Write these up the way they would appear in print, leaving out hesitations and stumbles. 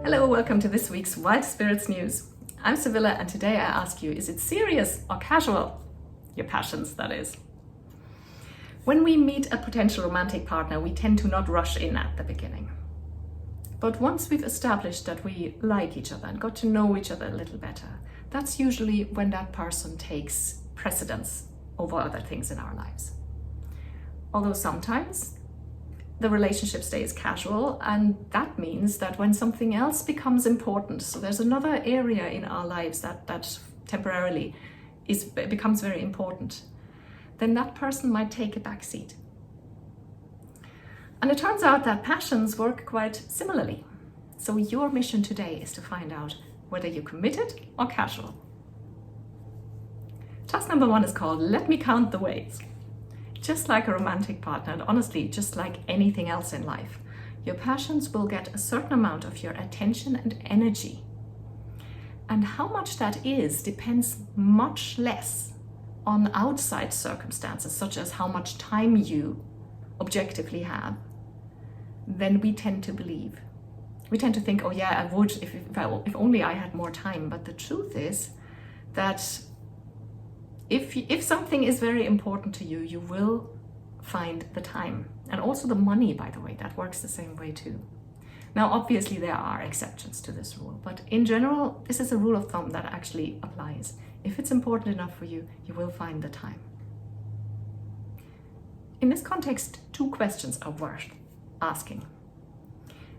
Hello, welcome to this week's Wild Spirits News. I'm Sibylla, and today I ask you, is it serious or casual? Your passions, that is. When we meet a potential romantic partner, we tend to not rush in at the beginning. But once we've established that we like each other and got to know each other a little better, that's usually when that person takes precedence over other things in our lives. Although sometimes the relationship stays casual, and that means that when something else becomes important, so there's another area in our lives that temporarily becomes very important, then that person might take a back seat. And it turns out that passions work quite similarly. So your mission today is to find out whether you're committed or casual. Task number 1 is called Let Me Count the Ways. Just like a romantic partner, and honestly, just like anything else in life, your passions will get a certain amount of your attention and energy. And how much that is depends much less on outside circumstances, such as how much time you objectively have, than we tend to believe. We tend to think, oh yeah, I would if only I had more time. But the truth is that if something is very important to you, you will find the time. And also the money, by the way, that works the same way too. Now, obviously there are exceptions to this rule, but in general, this is a rule of thumb that actually applies. If it's important enough for you, you will find the time. In this context, 2 questions are worth asking.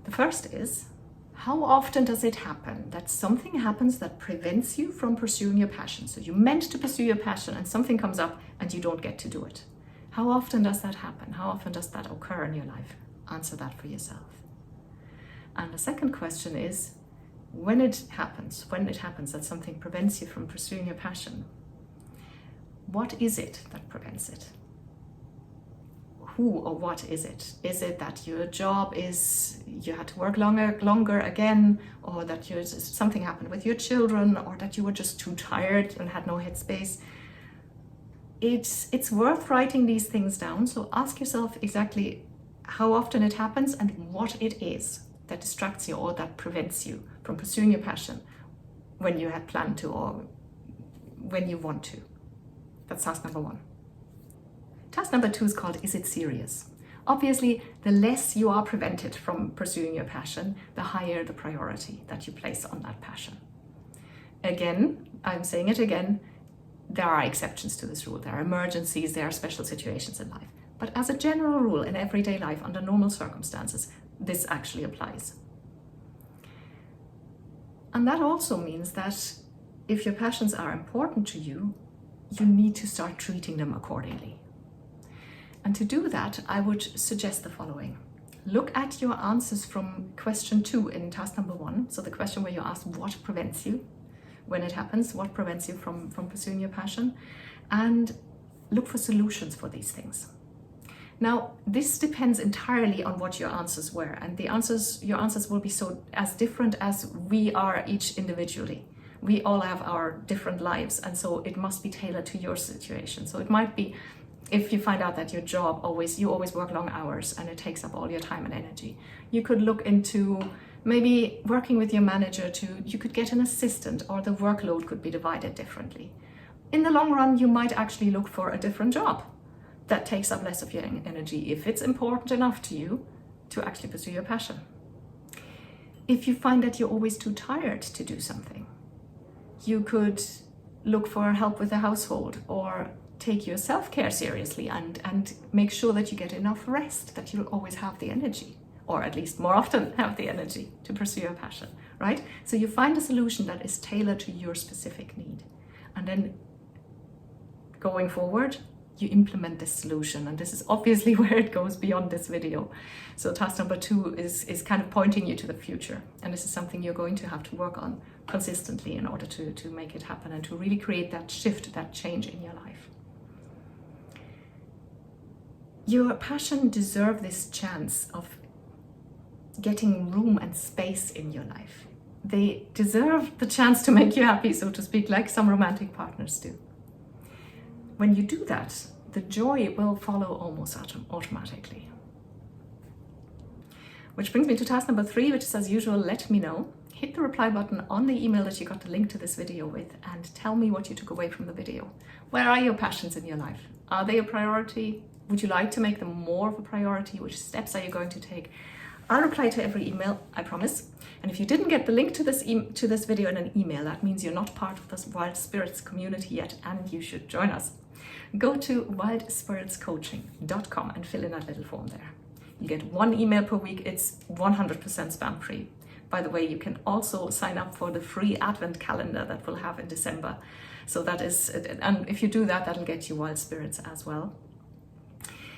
The first is, how often does it happen that something happens that prevents you from pursuing your passion? So you meant to pursue your passion and something comes up and you don't get to do it. How often does that happen? How often does that occur in your life? Answer that for yourself. And the second question is, when it happens that something prevents you from pursuing your passion, what is it that prevents it? Who or what is it? Is it that your job is, you had to work longer again, or that something happened with your children, or that you were just too tired and had no headspace? It's worth writing these things down. So ask yourself exactly how often it happens and what it is that distracts you or that prevents you from pursuing your passion when you had planned to or when you want to. That's task number 1. Task number 2 is called, is it serious? Obviously, the less you are prevented from pursuing your passion, the higher the priority that you place on that passion. Again, I'm saying it again, there are exceptions to this rule. There are emergencies, there are special situations in life. But as a general rule, in everyday life, under normal circumstances, this actually applies. And that also means that if your passions are important to you, you need to start treating them accordingly. And to do that, I would suggest the following. Look at your answers from question 2 in task number 1. So the question where you ask what prevents you when it happens, what prevents you from pursuing your passion, and look for solutions for these things. Now, this depends entirely on what your answers were, and your answers will be as different as we are each individually. We all have our different lives, and so it must be tailored to your situation. So it might be, if you find out that your job you always work long hours and it takes up all your time and energy, you could look into maybe working with your manager you could get an assistant, or the workload could be divided differently. In the long run, you might actually look for a different job that takes up less of your energy if it's important enough to you to actually pursue your passion. If you find that you're always too tired to do something, you could look for help with the household, or take your self-care seriously and make sure that you get enough rest, that you'll always have the energy, or at least more often have the energy to pursue your passion, right? So you find a solution that is tailored to your specific need. And then going forward, you implement this solution. And this is obviously where it goes beyond this video. So task number 2 is kind of pointing you to the future. And this is something you're going to have to work on consistently in order to make it happen and to really create that shift, that change in your life. Your passion deserves this chance of getting room and space in your life. They deserve the chance to make you happy, so to speak, like some romantic partners do. When you do that, the joy will follow almost automatically. Which brings me to task number 3, which is, as usual, let me know. Hit the reply button on the email that you got the link to this video with and tell me what you took away from the video. Where are your passions in your life? Are they a priority? Would you like to make them more of a priority? Which steps are you going to take? I'll reply to every email, I promise. And if you didn't get the link to this video in an email, that means you're not part of this Wild Spirits community yet, and you should join us. Go to wildspiritscoaching.com and fill in that little form there. You get 1 email per week. It's 100% spam free. By the way, you can also sign up for the free advent calendar that we'll have in December. So that is, and if you do that, that'll get you Wild Spirits as well.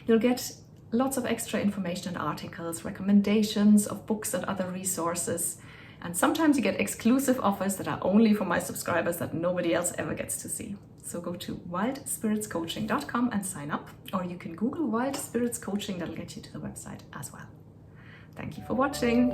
You'll get lots of extra information and articles, recommendations of books and other resources. And sometimes you get exclusive offers that are only for my subscribers that nobody else ever gets to see. So go to wildspiritscoaching.com and sign up, or you can Google Wild Spirits Coaching, that'll get you to the website as well. Thank you for watching.